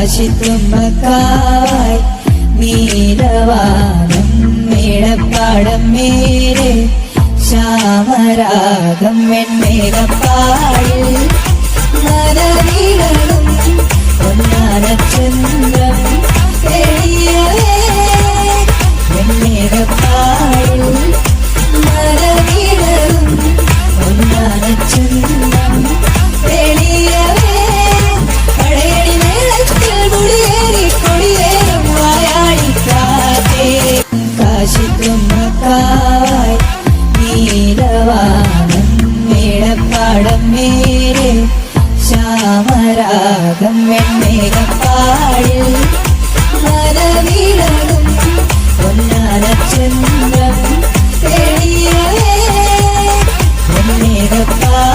കാശിത്തുമ്പക്കാവായി നീലവാനം മേടപ്പാടം മേരെ ശ്യാമരാഗം വെൺമേഘപ്പാടിൽ നരനീളും പൊന്നാനച്ചന്ദ്രം തെളിയവേ വെൺമേഘപ്പാടിൽ നരനീളും പൊന്നാനച്ചന്ദ്രം തെളിയവേ Padayani മേളത്തിൽ മുടിയേറി കൊടിയേറും വായാടിക്കാറ്റേ കാശിത്തുമ്പക്കാവായി നീലവാനം മേടപ്പാടം മേരെ ശ്യാമരാഗം വെൺമേഘപ്പാടിൽ നരനീളും പൊന്നാനച്ചന്ദ്രം തെളിയവേ വെൺമേഘപ്പാടിൽ